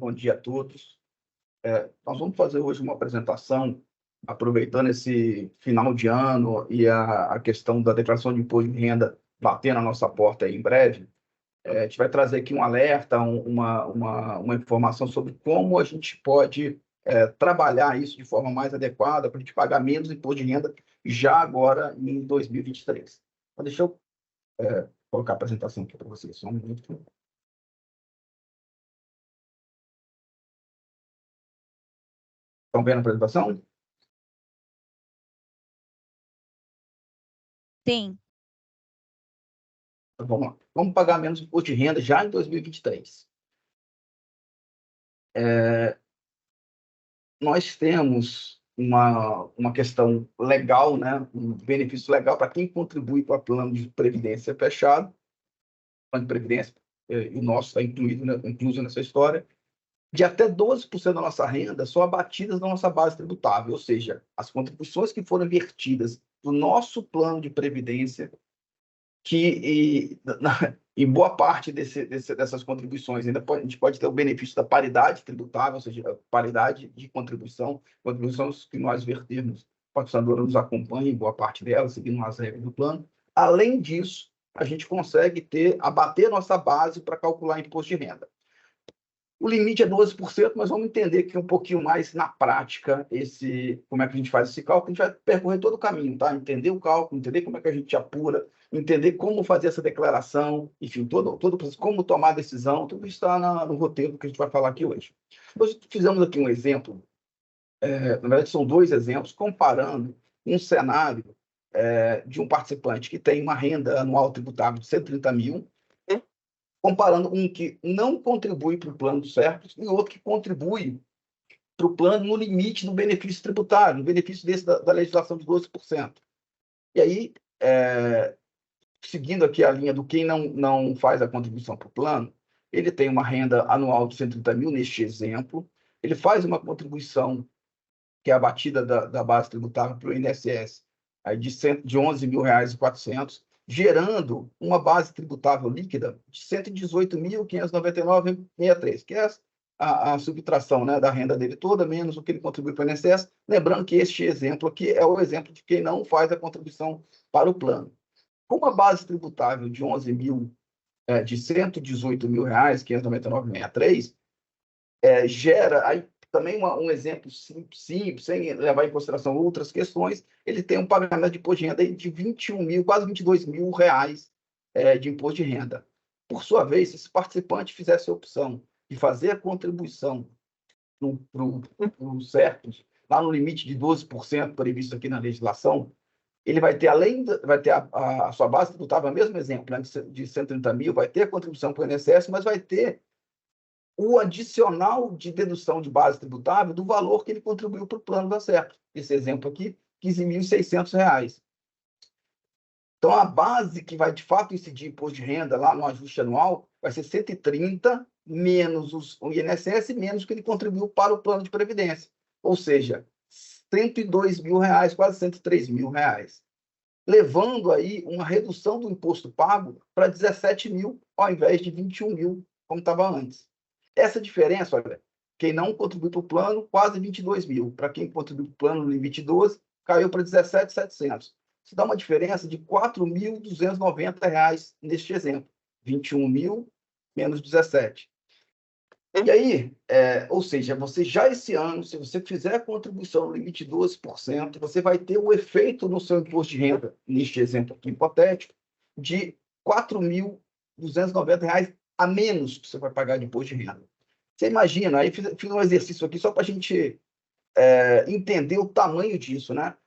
bom dia a todos. Nós vamos fazer hoje uma apresentação, aproveitando esse final de ano e a questão da declaração de imposto de renda bater na nossa porta aí em breve. A gente vai trazer aqui um alerta, uma informação sobre como a gente pode trabalhar isso de forma mais adequada para a gente pagar menos imposto de renda já agora em 2023. Então, deixa eu colocar a apresentação aqui para vocês, só um minuto. Estão vendo a apresentação? Sim. Então, vamos lá. Vamos pagar menos imposto de renda já em 2023. Nós temos uma questão legal, né? Um benefício legal para quem contribui para o plano de previdência fechado. O plano de previdência, e o nosso está incluso nessa história, de até 12% da nossa renda são abatidas na nossa base tributável, ou seja, as contribuições que foram vertidas do nosso plano de previdência, que em boa parte dessas contribuições ainda a gente pode ter o benefício da paridade tributável, ou seja, a paridade de contribuições que nós vertermos, a patrocinadora nos acompanha em boa parte delas, seguindo as regras do plano. Além disso, a gente consegue abater nossa base para calcular imposto de renda. O limite é 12%, mas vamos entender aqui um pouquinho mais na prática como é que a gente faz esse cálculo. A gente vai percorrer todo o caminho, tá? Entender o cálculo, entender como é que a gente apura, entender como fazer essa declaração, enfim, todo o processo, como tomar a decisão, tudo isso está no roteiro que a gente vai falar aqui hoje. Hoje fizemos aqui um exemplo, na verdade são dois exemplos, comparando um cenário de um participante que tem uma renda anual tributável de 130 mil, comparando um que não contribui para o plano certo e outro que contribui para o plano no limite do benefício tributário, no benefício da legislação de 12%. E aí, seguindo aqui a linha do quem não faz a contribuição para o plano, ele tem uma renda anual de 130 mil, neste exemplo, ele faz uma contribuição que é abatida da base tributável para o INSS, aí de R$ 11.400, gerando uma base tributável líquida de R$ 118.599,63, que é a subtração, né, da renda dele toda, menos o que ele contribui para o INSS. Lembrando que este exemplo aqui é o exemplo de quem não faz a contribuição para o plano. Com uma base tributável de R$ 118.599,63, gera aí também um exemplo simples, sem levar em consideração outras questões, ele tem um pagamento de imposto de renda de 21 mil, quase 22 mil reais de imposto de renda. Por sua vez, se esse participante fizesse a opção de fazer a contribuição para o certo, lá no limite de 12% previsto aqui na legislação, ele vai ter, vai ter a sua base tributável, o mesmo exemplo, né, de 130 mil, vai ter a contribuição para o INSS, mas vai ter o adicional de dedução de base tributável do valor que ele contribuiu para o plano da certo. Esse exemplo aqui, R$ 15.600. Então, a base que vai, de fato, incidir imposto de renda lá no ajuste anual vai ser 130 menos o INSS, menos o que ele contribuiu para o plano de previdência. Ou seja, R$ 102 mil, quase R$ 103 mil. Levando aí uma redução do imposto pago para 17 mil, ao invés de 21 mil, como estava antes. Essa diferença, olha, quem não contribui para o plano, quase 22 mil. Para quem contribui para o plano, no limite 12, caiu para 17.700. Isso dá uma diferença de R$ 4.290 neste exemplo. 21 mil menos 17. E aí, ou seja, você já esse ano, se você fizer a contribuição no limite 12%, você vai ter o efeito no seu imposto de renda, neste exemplo aqui hipotético, de R$ 4.290 a menos que você vai pagar de imposto de renda. Você imagina, aí fiz um exercício aqui só para a gente entender o tamanho disso, né?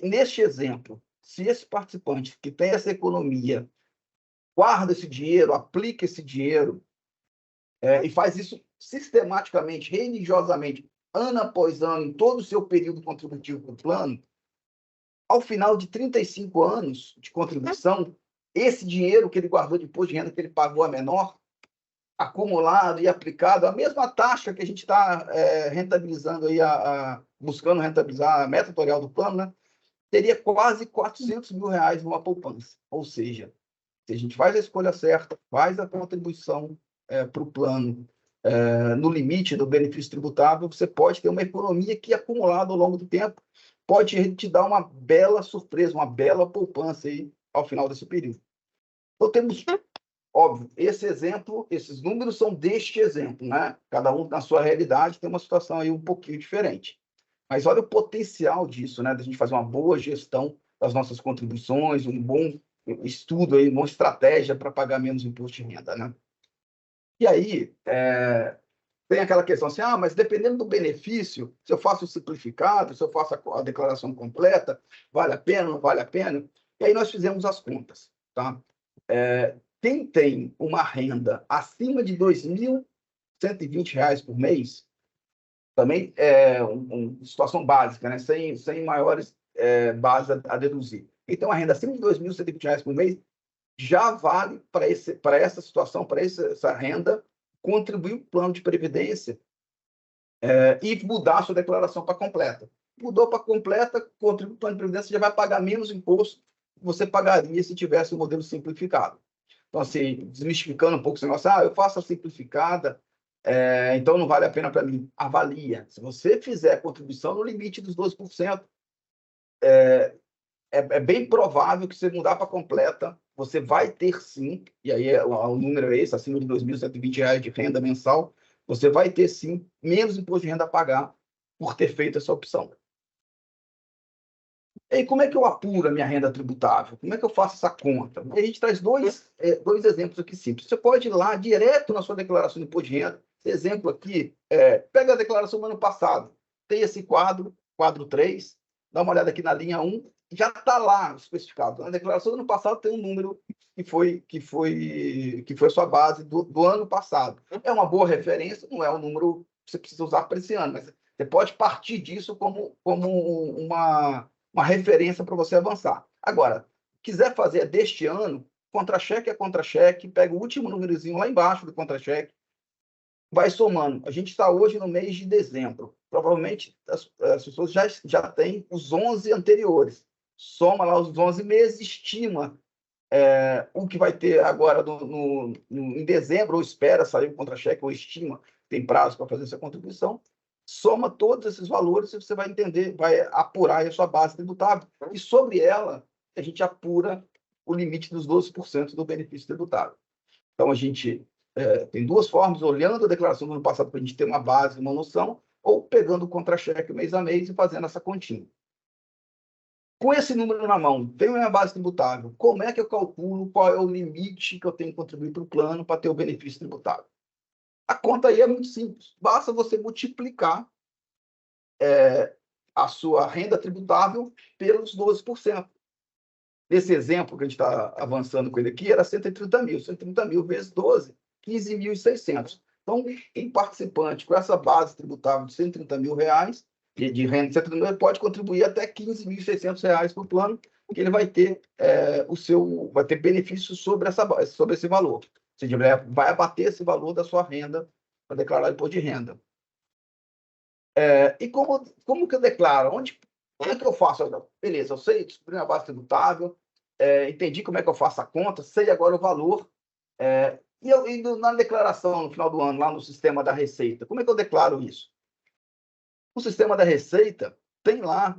Neste exemplo, se esse participante que tem essa economia guarda esse dinheiro, aplica esse dinheiro e faz isso sistematicamente, religiosamente, ano após ano, em todo o seu período contributivo para o plano, ao final de 35 anos de contribuição, esse dinheiro que ele guardou de imposto de renda que ele pagou a menor, acumulado e aplicado, a mesma taxa que a gente está rentabilizando, aí, buscando rentabilizar a meta atuarial do plano, né, teria quase R$ 400 mil numa poupança. Ou seja, se a gente faz a escolha certa, faz a contribuição para o plano no limite do benefício tributável, você pode ter uma economia que, acumulada ao longo do tempo, pode te dar uma bela surpresa, uma bela poupança aí ao final desse período. Então, temos, óbvio, esse exemplo, esses números são deste exemplo, né? Cada um na sua realidade tem uma situação aí um pouquinho diferente. Mas olha o potencial disso, né? Da gente fazer uma boa gestão das nossas contribuições, um bom estudo aí, uma boa estratégia para pagar menos imposto de renda, né? E aí, tem aquela questão assim, mas dependendo do benefício, se eu faço o simplificado, se eu faço a declaração completa, vale a pena, não vale a pena? E aí nós fizemos as contas, tá? Quem tem uma renda acima de R$ 2.120 por mês, também é uma situação básica, né? Sem maiores bases a deduzir. Então, a renda acima de R$ 2.120 por mês já vale para essa situação, para essa renda, contribuir o plano de previdência e mudar a sua declaração para completa. Mudou para completa, contribui para o plano de previdência, já vai pagar menos imposto que você pagaria se tivesse um modelo simplificado. Então, assim, desmistificando um pouco esse negócio, eu faço a simplificada, então não vale a pena para mim. Avalia. Se você fizer a contribuição no limite dos 12%, é bem provável que você mudar para completa, você vai ter sim, e aí o número é esse, acima de R$ 2.120 de renda mensal, você vai ter sim menos imposto de renda a pagar por ter feito essa opção. E aí, como é que eu apuro a minha renda tributável? Como é que eu faço essa conta? A gente traz dois exemplos aqui simples. Você pode ir lá direto na sua declaração de imposto de renda. Esse exemplo aqui, pega a declaração do ano passado. Tem esse quadro 3, dá uma olhada aqui na linha 1, já está lá especificado. Na declaração do ano passado tem um número que foi a sua base do ano passado. É uma boa referência, não é um número que você precisa usar para esse ano, mas você pode partir disso como uma referência para você avançar. Agora, quiser fazer deste ano, contra-cheque é contra-cheque, pega o último númerozinho lá embaixo do contra-cheque, vai somando. A gente está hoje no mês de dezembro. Provavelmente as pessoas já têm os 11 anteriores. Soma lá os 11 meses, estima o que vai ter agora em dezembro, ou espera sair o contra-cheque, ou estima, tem prazo para fazer essa contribuição, soma todos esses valores e você vai entender, vai apurar a sua base tributável. E sobre ela, a gente apura o limite dos 12% do benefício tributável. Então, a gente tem duas formas, olhando a declaração do ano passado para a gente ter uma base, uma noção, ou pegando o contra-cheque mês a mês e fazendo essa continha. Com esse número na mão, tenho minha base tributável, como é que eu calculo qual é o limite que eu tenho que contribuir para o plano para ter o benefício tributável? A conta aí é muito simples. Basta você multiplicar a sua renda tributável pelos 12%. Nesse exemplo que a gente está avançando com ele aqui, era 130 mil. 130 mil vezes 12, 15.600. Então, um participante com essa base tributável de 130 mil reais, de renda de 130 mil, pode contribuir até 15.600 reais para o plano, que ele vai ter vai ter benefício sobre esse valor. Ou seja, vai abater esse valor da sua renda para declarar imposto de renda. E como que eu declaro? Como é que eu faço? Beleza, eu sei, descobri a base tributável, entendi como é que eu faço a conta, sei agora o valor. Na declaração, no final do ano, lá no sistema da Receita, como é que eu declaro isso? O sistema da Receita tem lá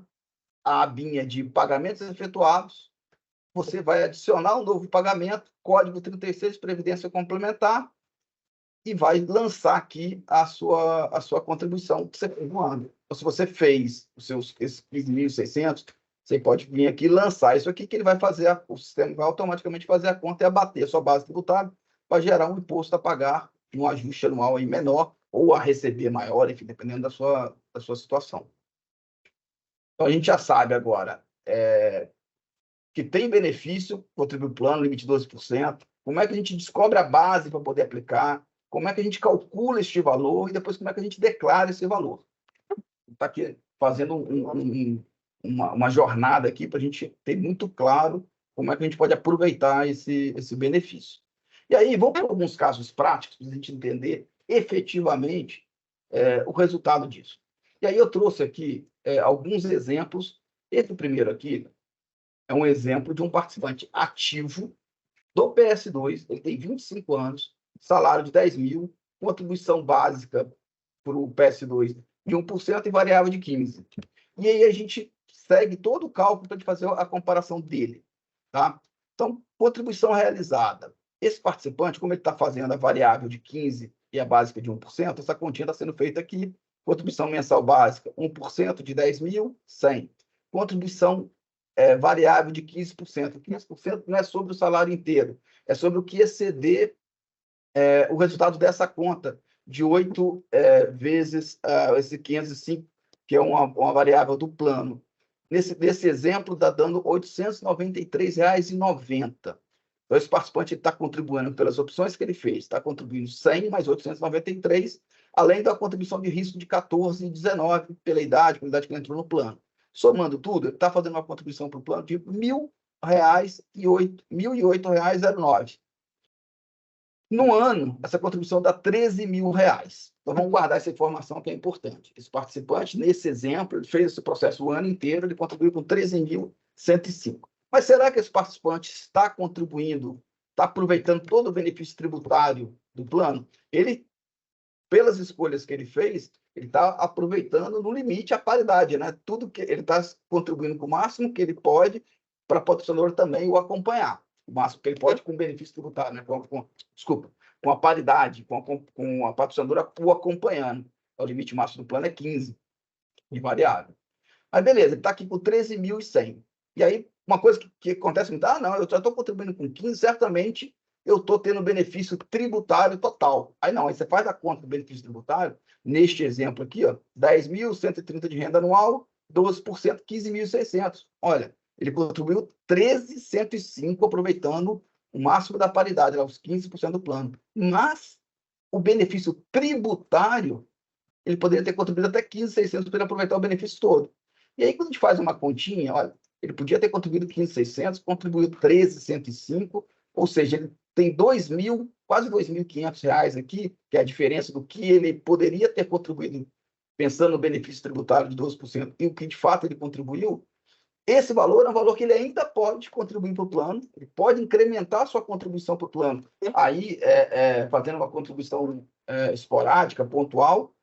a abinha de pagamentos efetuados, você vai adicionar um novo pagamento, código 36, Previdência Complementar, e vai lançar aqui a sua contribuição que você fez no ano. Então, se você fez esses 15.600, você pode vir aqui e lançar isso aqui, que ele vai fazer, o sistema vai automaticamente fazer a conta e abater a sua base tributária para gerar um imposto a pagar, um ajuste anual aí menor, ou a receber maior, enfim, dependendo da sua situação. Então, a gente já sabe agora que tem benefício, contribui plano, limite de 12%, como é que a gente descobre a base para poder aplicar, como é que a gente calcula este valor e depois como é que a gente declara esse valor. Está aqui fazendo uma jornada aqui para a gente ter muito claro como é que a gente pode aproveitar esse benefício. E aí, vamos para alguns casos práticos para a gente entender efetivamente o resultado disso. E aí eu trouxe aqui alguns exemplos. Esse primeiro aqui é um exemplo de um participante ativo do PS2, ele tem 25 anos, salário de 10 mil, contribuição básica para o PS2 de 1% e variável de 15%. E aí a gente segue todo o cálculo para fazer a comparação dele. Tá? Então, contribuição realizada. Esse participante, como ele está fazendo a variável de 15% e a básica de 1%, essa continha está sendo feita aqui. Contribuição mensal básica, 1% de 10.000, 100. Contribuição variável de 15%. 15% não é sobre o salário inteiro, é sobre o que exceder o resultado dessa conta de 8 vezes esse 505, que é uma variável do plano. Nesse exemplo, está dando R$ 893,90. Então, esse participante está contribuindo pelas opções que ele fez, está contribuindo 100 mais 893, além da contribuição de risco de 14,19 pela idade que ele entrou no plano. Somando tudo, ele está fazendo uma contribuição para o plano de R$ 1.008,09. No ano, essa contribuição dá R$ 13.000. Então, vamos guardar essa informação que é importante. Esse participante, nesse exemplo, ele fez esse processo o ano inteiro, ele contribuiu com 13.105. Mas será que esse participante está contribuindo, está aproveitando todo o benefício tributário do plano? Ele, pelas escolhas que ele fez, ele está aproveitando no limite a paridade, né? Tudo que ele está contribuindo com o máximo que ele pode para o patrocinador também o acompanhar. O máximo que ele pode com benefício tributário, né? Desculpa, com a paridade, com a patrocinadora o acompanhando. O limite máximo do plano é 15, de variável. Mas beleza, ele está aqui com 13.100. E aí, uma coisa que acontece muito, não, eu já estou contribuindo com 15, certamente eu estou tendo benefício tributário total. Aí não, aí você faz a conta do benefício tributário, neste exemplo aqui, ó, 10.130 de renda anual, 12%, 15.600. Olha, ele contribuiu 13.105, aproveitando o máximo da paridade, lá, os 15% do plano. Mas o benefício tributário, ele poderia ter contribuído até 15.600 para ele aproveitar o benefício todo. E aí, quando a gente faz uma continha, olha, ele podia ter contribuído 15.600, contribuiu 13.105, ou seja, ele tem quase R$ 2.500 aqui, que é a diferença do que ele poderia ter contribuído, pensando no benefício tributário de 12%, e o que de fato ele contribuiu. Esse valor é um valor que ele ainda pode contribuir para o plano, ele pode incrementar a sua contribuição para o plano, aí fazendo uma contribuição esporádica, pontual,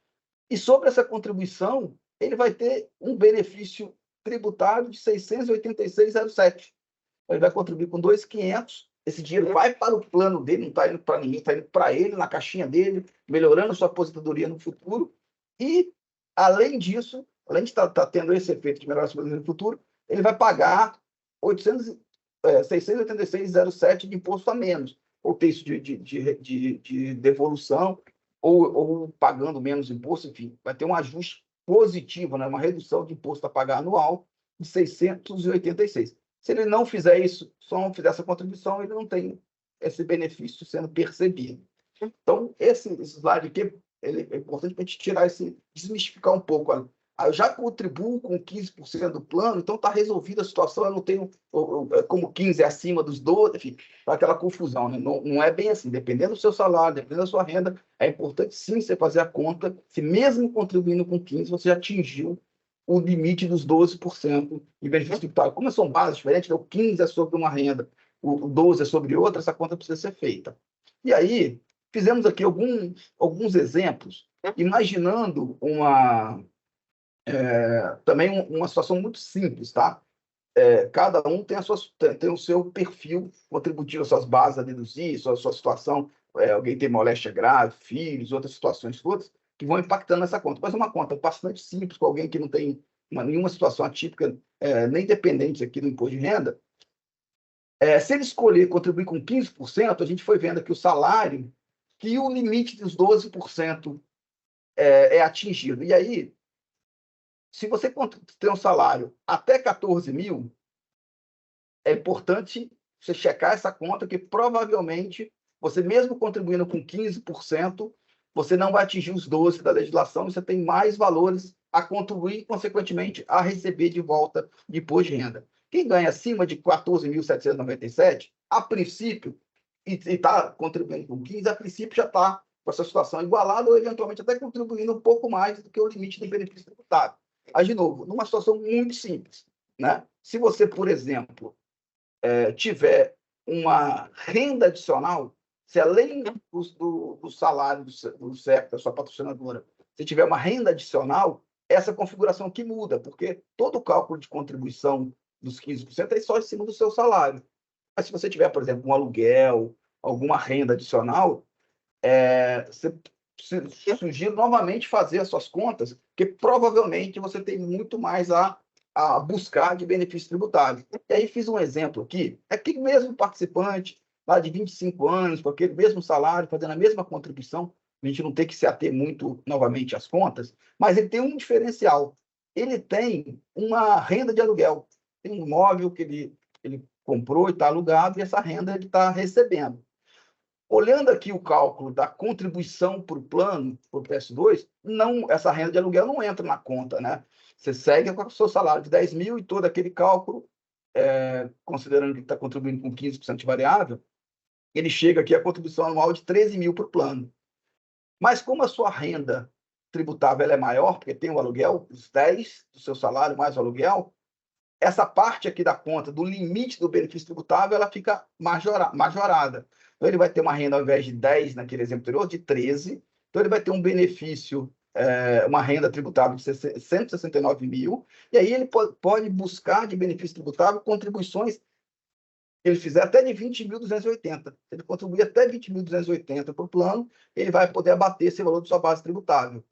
e sobre essa contribuição, ele vai ter um benefício tributário de R$ 686,07. Ele vai contribuir com 2.500. Esse dinheiro vai para o plano dele, não está indo para ninguém, está indo para ele, na caixinha dele, melhorando a sua aposentadoria no futuro. E, além disso, além de estar tendo esse efeito de melhorar a sua aposentadoria no futuro, ele vai pagar 686,07 de imposto a menos, ou ter isso de devolução, ou pagando menos imposto, enfim, vai ter um ajuste positivo, né? Uma redução de imposto a pagar anual de 686. Se ele não fizer isso, só não fizer essa contribuição, ele não tem esse benefício sendo percebido. Então, esse slide aqui é importante para a gente tirar desmistificar um pouco. Eu já contribuo com 15% do plano, então está resolvida a situação, eu não tenho, como 15 é acima dos 12, enfim, tá aquela confusão, né? Não é bem assim, dependendo do seu salário, dependendo da sua renda, é importante sim você fazer a conta, se mesmo contribuindo com 15, você já atingiu o limite dos 12% de benefício tributário. Como são bases diferentes, o 15 é sobre uma renda, o 12 é sobre outra, essa conta precisa ser feita. E aí, fizemos aqui alguns exemplos, imaginando também uma situação muito simples, tá? Cada um tem o seu perfil contributivo, suas bases a deduzir, sua situação, alguém tem moléstia grave, filhos, outras situações todas, que vão impactando nessa conta. Mas uma conta bastante simples, com alguém que não tem nenhuma situação atípica, nem dependente aqui do imposto de renda, se ele escolher contribuir com 15%, a gente foi vendo aqui o salário, que o limite dos 12% é atingido. E aí, se você tem um salário até 14.000, é importante você checar essa conta, que provavelmente, você mesmo contribuindo com 15%, você não vai atingir os 12% da legislação, você tem mais valores a contribuir e, consequentemente, a receber de volta de imposto de renda. Quem ganha acima de 14.797, a princípio, e está contribuindo com 15%, a princípio já está com essa situação igualada ou, eventualmente, até contribuindo um pouco mais do que o limite do benefício tributário. Mas, de novo, numa situação muito simples, né? Se você, por exemplo, tiver uma renda adicional, Se além do salário do CEP, da sua patrocinadora, se tiver uma renda adicional, essa configuração aqui muda, porque todo o cálculo de contribuição dos 15% é só em cima do seu salário. Mas se você tiver, por exemplo, um aluguel, alguma renda adicional, você sugiro novamente fazer as suas contas, porque provavelmente você tem muito mais a buscar de benefício tributário. E aí fiz um exemplo aqui, aqui mesmo participante, lá de 25 anos, com aquele mesmo salário, fazendo a mesma contribuição, a gente não tem que se ater muito novamente às contas, mas ele tem um diferencial. Ele tem uma renda de aluguel, tem um imóvel que ele comprou e está alugado, e essa renda ele está recebendo. Olhando aqui o cálculo da contribuição para o plano, para o PS2, não, essa renda de aluguel não entra na conta, né? Você segue com o seu salário de 10 mil e todo aquele cálculo, considerando que está contribuindo com 15% de variável, ele chega aqui a contribuição anual de 13 mil para o plano. Mas como a sua renda tributável ela é maior, porque tem o aluguel, os 10 do seu salário mais o aluguel, essa parte aqui da conta, do limite do benefício tributável, ela fica majorada. Então, ele vai ter uma renda, ao invés de 10, naquele exemplo anterior, de 13. Então, ele vai ter um benefício, uma renda tributável de 169 mil. E aí, ele pode buscar de benefício tributável contribuições que ele fizer até de 20.280. Se ele contribuir até 20.280 para o plano, ele vai poder abater esse valor de sua base tributável.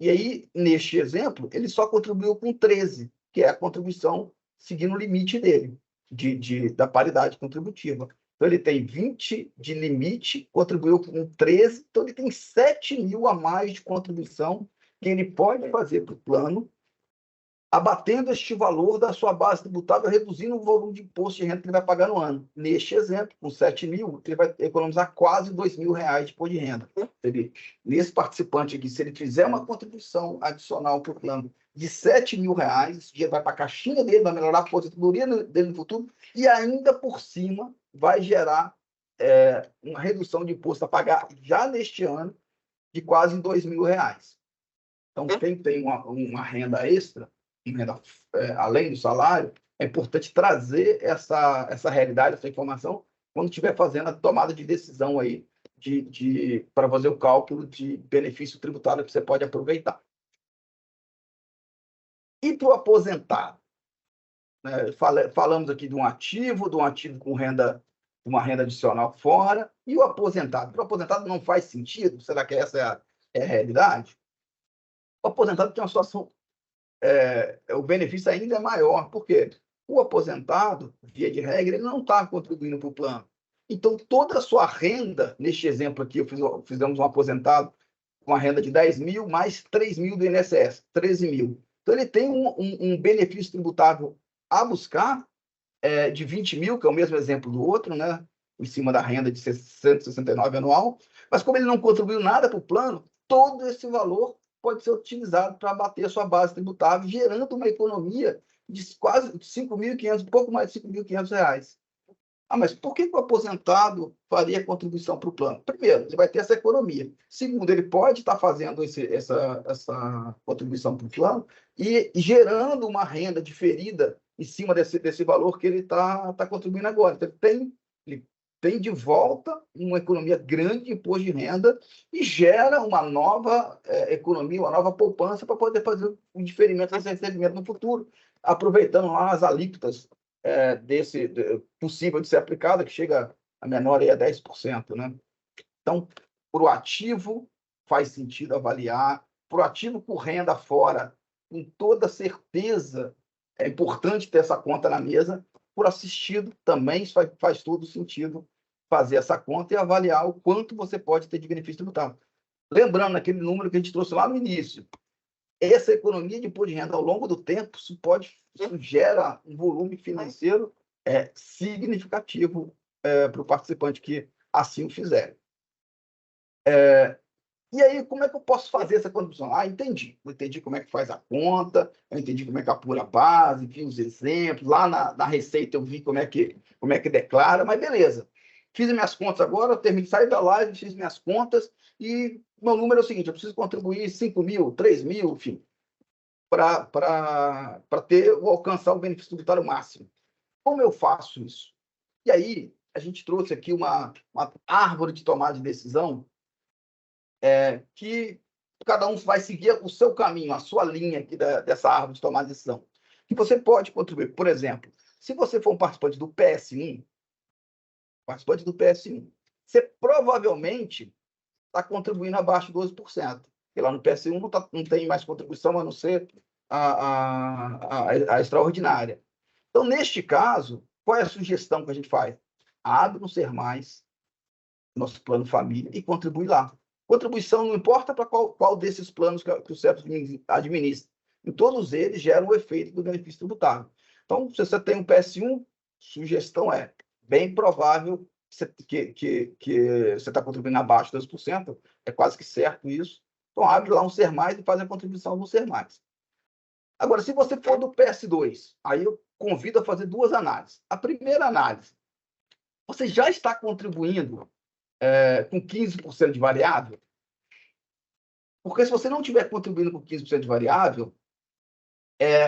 E aí, neste exemplo, ele só contribuiu com 13, que é a contribuição seguindo o limite dele, da paridade contributiva. Então, ele tem 20 de limite, contribuiu com 13, então ele tem 7 mil a mais de contribuição que ele pode fazer para o plano, abatendo este valor da sua base tributável, reduzindo o volume de imposto de renda que ele vai pagar no ano. Neste exemplo, com 7 mil, ele vai economizar quase R$ 2.000 de imposto de renda. Nesse participante aqui, se ele fizer uma contribuição adicional para o plano de R$ 7.000, esse dinheiro vai para a caixinha dele, vai melhorar a aposentadoria dele no futuro, e ainda por cima vai gerar uma redução de imposto a pagar já neste ano de quase R$ 2.000. Então, quem tem uma renda extra, além do salário, é importante trazer essa realidade, essa informação, quando estiver fazendo a tomada de decisão aí para fazer o cálculo de benefício tributário que você pode aproveitar. E para o aposentado? Falamos aqui de um ativo com uma renda adicional fora, e o aposentado? Para o aposentado não faz sentido? Será que essa é a realidade? O aposentado tem uma situação, o benefício ainda é maior, porque o aposentado, via de regra, ele não está contribuindo para o plano. Então, toda a sua renda, neste exemplo aqui, fizemos um aposentado com a renda de 10 mil mais 3 mil do INSS, 13 mil. Então, ele tem um benefício tributável a buscar de 20 mil, que é o mesmo exemplo do outro, né? Em cima da renda de 169 anual, mas como ele não contribuiu nada para o plano, todo esse valor pode ser utilizado para abater a sua base tributável, gerando uma economia de quase 5.500, pouco mais de R$ 5.500. Mas por que o aposentado faria contribuição para o plano? Primeiro, ele vai ter essa economia. Segundo, ele pode estar fazendo essa contribuição para o plano e gerando uma renda diferida em cima desse valor que ele está contribuindo agora. Então, ele tem de volta uma economia grande de imposto de renda e gera uma nova economia, uma nova poupança para poder fazer o diferimento desse recebimento no futuro, aproveitando lá as alíquotas possível de ser aplicada, que chega a menor aí a 10%, né? Então, para o ativo, faz sentido avaliar. Para o ativo com renda fora, com toda certeza, é importante ter essa conta na mesa. Por assistido, também faz todo sentido fazer essa conta e avaliar o quanto você pode ter de benefício tributável. Lembrando aquele número que a gente trouxe lá no início, essa economia de imposto de renda ao longo do tempo, isso gera um volume financeiro significativo para o participante que assim o fizer. E aí, como é que eu posso fazer essa contribuição? Entendi. Eu entendi como é que faz a conta, eu entendi como é que apura a base, vi os exemplos, lá na Receita eu vi como é que declara, mas beleza. Fiz minhas contas agora, saí da live, fiz minhas contas, e meu número é o seguinte, eu preciso contribuir 5 mil, 3 mil, enfim, para alcançar o benefício tributário máximo. Como eu faço isso? E aí, a gente trouxe aqui uma árvore de tomada de decisão que cada um vai seguir o seu caminho, a sua linha aqui dessa árvore de tomada de decisão. Que você pode contribuir. Por exemplo, se você for um participante do PS1, você provavelmente está contribuindo abaixo de 12%. Porque lá no PS1 não tem mais contribuição, a não ser a extraordinária. Então, neste caso, qual é a sugestão que a gente faz? Abre no Ser Mais, nosso plano família, e contribui lá. Contribuição não importa para qual desses planos que o CEP administra. Em todos eles geram o efeito do benefício tributário. Então, se você tem um PS1, sugestão é bem provável que você está contribuindo abaixo de 2%, é quase que certo isso. Então, abre lá um Ser Mais e faz a contribuição no Ser Mais. Agora, se você for do PS2, aí eu convido a fazer duas análises. A primeira análise, você já está contribuindo com 15% de variável? Porque se você não estiver contribuindo com 15% de variável,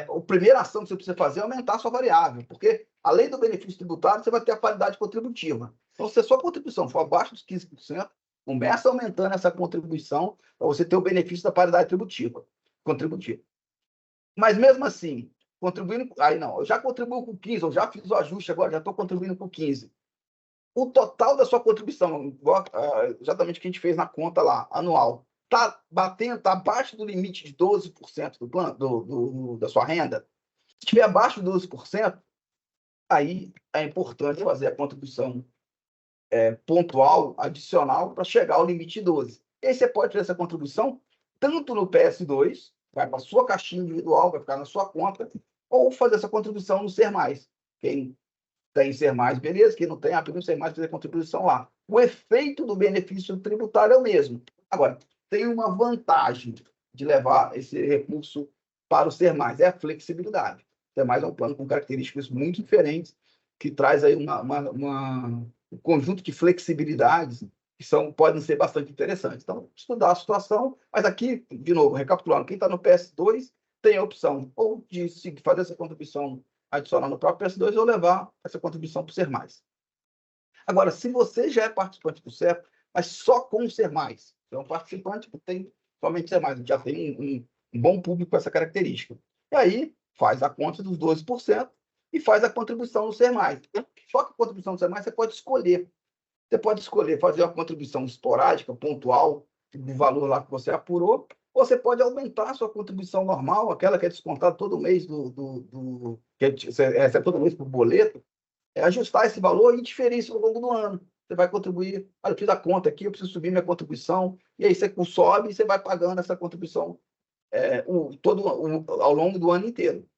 a primeira ação que você precisa fazer é aumentar a sua variável, porque além do benefício tributário, você vai ter a paridade contributiva. Então, se a sua contribuição for abaixo dos 15%, começa aumentando essa contribuição para você ter o benefício da paridade contributiva. Mas mesmo assim, contribuindo, aí não, eu já contribuo com 15, eu já fiz o ajuste agora, já estou contribuindo com 15. O total da sua contribuição, exatamente o que a gente fez na conta lá, anual, está abaixo do limite de 12% do plano, da sua renda. Se estiver abaixo de 12%, aí é importante fazer a contribuição pontual, adicional, para chegar ao limite de 12%. E aí você pode fazer essa contribuição tanto no PS2, vai para a sua caixinha individual, vai ficar na sua conta, ou fazer essa contribuição no Ser Mais. Quem tem Ser Mais, beleza. Quem não tem, apenas Ser Mais fazer contribuição lá. O efeito do benefício tributário é o mesmo. Agora, tem uma vantagem de levar esse recurso para o Ser Mais, é a flexibilidade. O Ser Mais é um plano com características muito diferentes, que traz aí um conjunto de flexibilidades que podem ser bastante interessantes. Então, estudar a situação, mas aqui, de novo, recapitulando, quem está no PS2 tem a opção ou de fazer essa contribuição adicional no próprio PS2 ou levar essa contribuição para o Ser Mais. Agora, se você já é participante do CEP, mas só com o Ser Mais, você é um participante que tem somente Ser Mais, já tem um bom público com essa característica. E aí, faz a conta dos 12% e faz a contribuição no Ser Mais. Só que a contribuição no Ser Mais você pode escolher. Você pode escolher fazer uma contribuição esporádica, pontual, do valor lá que você apurou, ou você pode aumentar a sua contribuição normal, aquela que é descontada todo mês, que você recebe todo mês por boleto, ajustar esse valor e diferir isso ao longo do ano. Você vai contribuir, olha, eu fiz a conta aqui, eu preciso subir minha contribuição, e aí você sobe e você vai pagando essa contribuição ao longo do ano inteiro.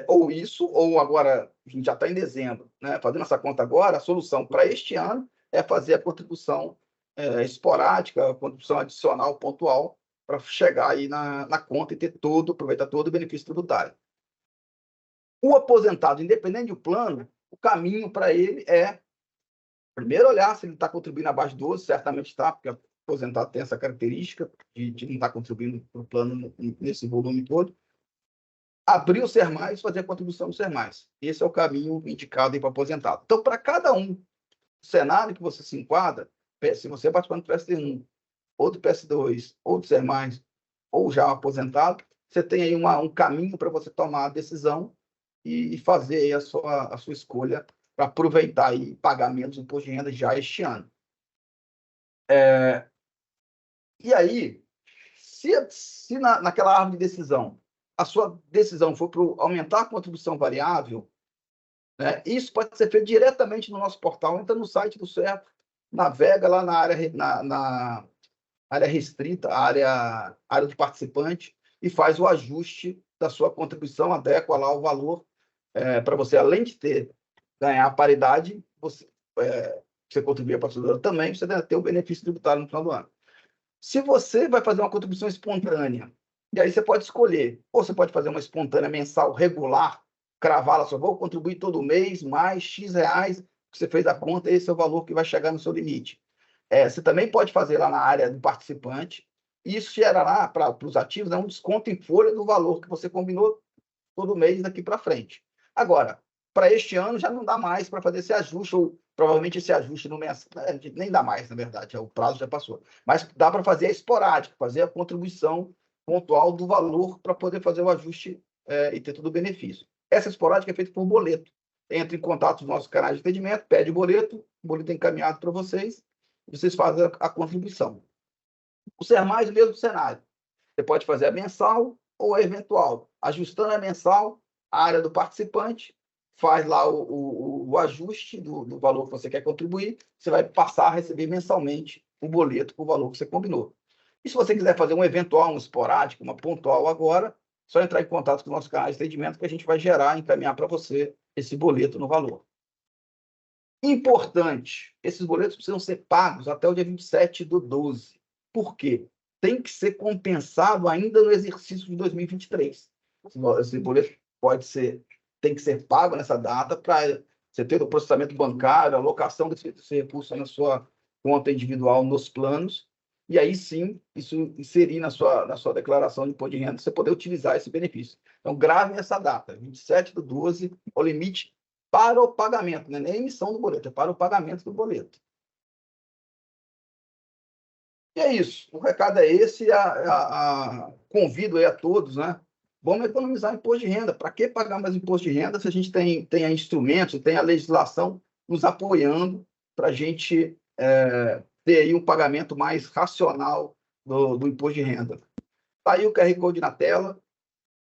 Ou isso, ou agora, a gente já está em dezembro, né? Fazendo essa conta agora, a solução para este ano é fazer a contribuição esporádica, a contribuição adicional pontual, para chegar aí na conta e aproveitar todo o benefício tributário. O aposentado, independente do plano, o caminho para ele é, primeiro, olhar se ele está contribuindo abaixo de 12, certamente está, porque o aposentado tem essa característica de não estar contribuindo para o plano nesse volume todo. Abrir o Ser Mais, fazer a contribuição do Ser Mais. Esse é o caminho indicado para o aposentado. Então, para cada cenário que você se enquadra, se você é participante do PS1, ou do PS2, ou do Ser Mais, ou já aposentado, você tem aí um caminho para você tomar a decisão e fazer aí a sua escolha para aproveitar e pagar menos imposto de renda já este ano. E aí, se naquela árvore de decisão, a sua decisão for para aumentar a contribuição variável, né, isso pode ser feito diretamente no nosso portal. Entra no site do CEP, navega lá na área restrita, área do participante, e faz o ajuste da sua contribuição, adequa lá o valor para você, além de ganhar a paridade, você contribuir para a passadora também, você deve ter o benefício tributário no final do ano. Se você vai fazer uma contribuição espontânea, e aí você pode escolher, ou você pode fazer uma espontânea mensal regular, cravar lá, só vou contribuir todo mês, mais X reais, que você fez a conta, esse é o valor que vai chegar no seu limite. Você também pode fazer lá na área do participante, e isso gerará para os ativos um desconto em folha do valor que você combinou todo mês daqui para frente. Agora, para este ano já não dá mais para fazer esse ajuste, ou provavelmente esse ajuste no mês, nem dá mais, na verdade, o prazo já passou. Mas dá para fazer a esporádica, fazer a contribuição pontual do valor para poder fazer o ajuste e ter todo o benefício. Essa esporádica é feita por boleto. Entra em contato com os nossos canais de atendimento, pede o boleto é encaminhado para vocês, e vocês fazem a contribuição. O SERMAS, mesmo cenário. Você pode fazer a mensal ou a eventual. Ajustando a mensal, a área do participante faz lá o ajuste do valor que você quer contribuir, você vai passar a receber mensalmente o boleto com o valor que você combinou. E se você quiser fazer um eventual, um esporádico, uma pontual agora, só entrar em contato com o nosso canal de atendimento que a gente vai gerar e encaminhar para você esse boleto no valor. Importante, esses boletos precisam ser pagos até o dia 27/12. Por quê? Tem que ser compensado ainda no exercício de 2023. Esse boleto tem que ser pago nessa data para você ter o processamento bancário, a alocação desse recurso na sua conta individual nos planos, e aí sim, isso inserir na sua declaração de imposto de renda, você poder utilizar esse benefício. Então, gravem essa data, 27/12, o limite para o pagamento, não é nem a emissão do boleto, é para o pagamento do boleto. E é isso, o recado é esse, convido aí a todos, né? Vamos economizar imposto de renda. Para que pagar mais imposto de renda se a gente tem instrumentos, tem a legislação nos apoiando para a gente ter aí um pagamento mais racional do imposto de renda. Está aí o QR Code na tela,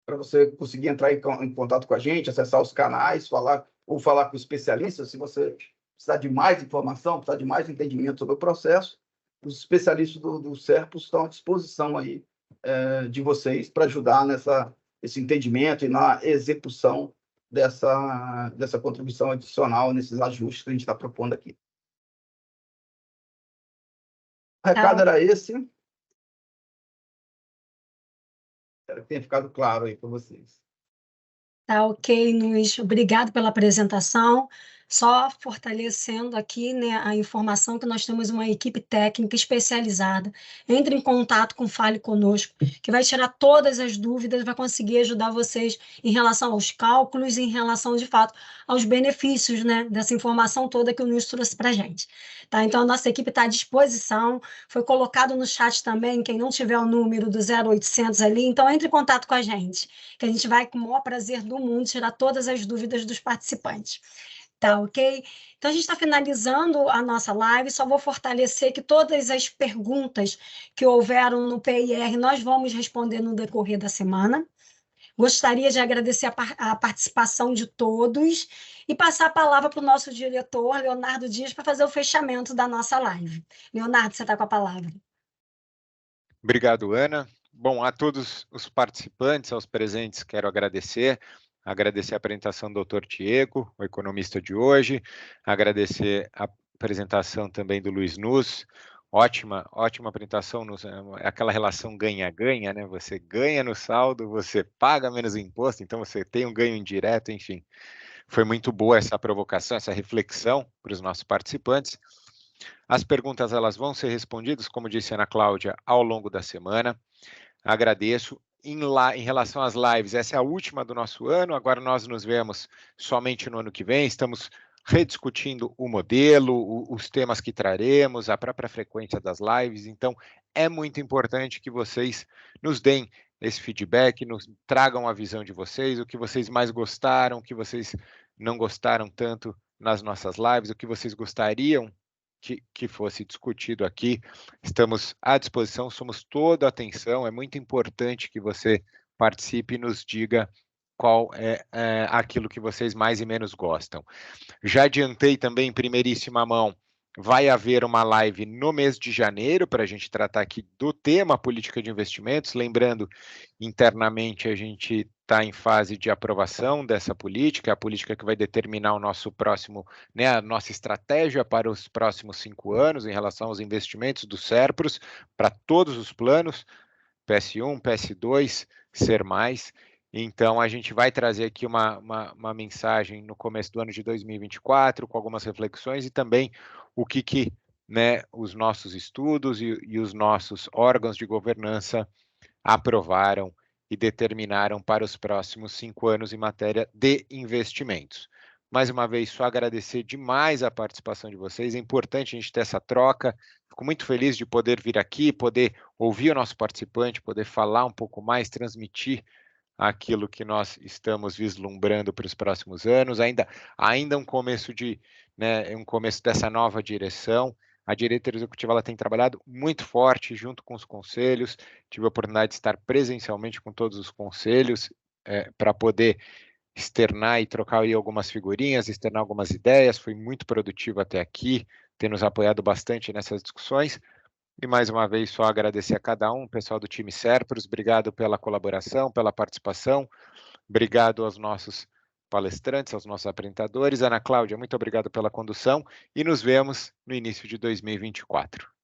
para você conseguir entrar em contato com a gente, acessar os canais, falar com especialistas, se você precisar de mais informação, precisar de mais entendimento sobre o processo, os especialistas do SERPRO estão à disposição aí de vocês para ajudar nesse entendimento e na execução dessa contribuição adicional, nesses ajustes que a gente está propondo aqui. O recado era esse. Espero que tenha ficado claro aí para vocês. Tá ok, Luiz. Obrigado pela apresentação. Só fortalecendo aqui, né, a informação que nós temos uma equipe técnica especializada. Entre em contato com Fale Conosco, que vai tirar todas as dúvidas, vai conseguir ajudar vocês em relação aos cálculos, em relação, de fato, aos benefícios, né, dessa informação toda que o Luiz trouxe para a gente. Tá? Então, a nossa equipe está à disposição. Foi colocado no chat também, quem não tiver o número do 0800 ali, então entre em contato com a gente, que a gente vai, com o maior prazer do mundo, tirar todas as dúvidas dos participantes. Tá, ok? Então, a gente está finalizando a nossa live, só vou fortalecer que todas as perguntas que houveram no PIR, nós vamos responder no decorrer da semana. Gostaria de agradecer a participação de todos e passar a palavra para o nosso diretor, Leonardo Dias, para fazer o fechamento da nossa live. Leonardo, você está com a palavra. Obrigado, Ana. Bom, a todos os participantes, aos presentes, quero agradecer a apresentação do Dr. Diego, o economista de hoje, agradecer a apresentação também do Luiz Nuss, ótima apresentação, aquela relação ganha-ganha, né? Você ganha no saldo, você paga menos imposto, então você tem um ganho indireto, enfim. Foi muito boa essa provocação, essa reflexão para os nossos participantes. As perguntas elas vão ser respondidas, como disse a Ana Cláudia, ao longo da semana. Agradeço. Em relação às lives, essa é a última do nosso ano, agora nós nos vemos somente no ano que vem, estamos rediscutindo o modelo, os temas que traremos, a própria frequência das lives, então é muito importante que vocês nos deem esse feedback, nos tragam a visão de vocês, o que vocês mais gostaram, o que vocês não gostaram tanto nas nossas lives, o que vocês gostariam que fosse discutido aqui. Estamos à disposição, somos toda a atenção, é muito importante que você participe e nos diga qual é aquilo que vocês mais e menos gostam. Já adiantei também, em primeiríssima mão, vai haver uma live no mês de janeiro para a gente tratar aqui do tema política de investimentos. Lembrando, internamente a gente está em fase de aprovação dessa política, a política que vai determinar o nosso próximo, né, a nossa estratégia para os próximos 5 anos em relação aos investimentos do SERPROS para todos os planos, PS1, PS2, Ser Mais. Então, a gente vai trazer aqui uma mensagem no começo do ano de 2024, com algumas reflexões e também o que né, os nossos estudos e os nossos órgãos de governança aprovaram e determinaram para os próximos 5 anos em matéria de investimentos. Mais uma vez, só agradecer demais a participação de vocês. É importante a gente ter essa troca. Fico muito feliz de poder vir aqui, poder ouvir o nosso participante, poder falar um pouco mais, transmitir aquilo que nós estamos vislumbrando para os próximos anos. Ainda um começo um começo dessa nova direção. A diretoria executiva ela tem trabalhado muito forte junto com os conselhos. Tive a oportunidade de estar presencialmente com todos os conselhos para poder externar e trocar aí algumas figurinhas, externar algumas ideias. Foi muito produtivo até aqui, ter nos apoiado bastante nessas discussões. E mais uma vez, só agradecer a cada um, pessoal do time Serpros, obrigado pela colaboração, pela participação, obrigado aos nossos palestrantes, aos nossos apresentadores. Ana Cláudia, muito obrigado pela condução e nos vemos no início de 2024.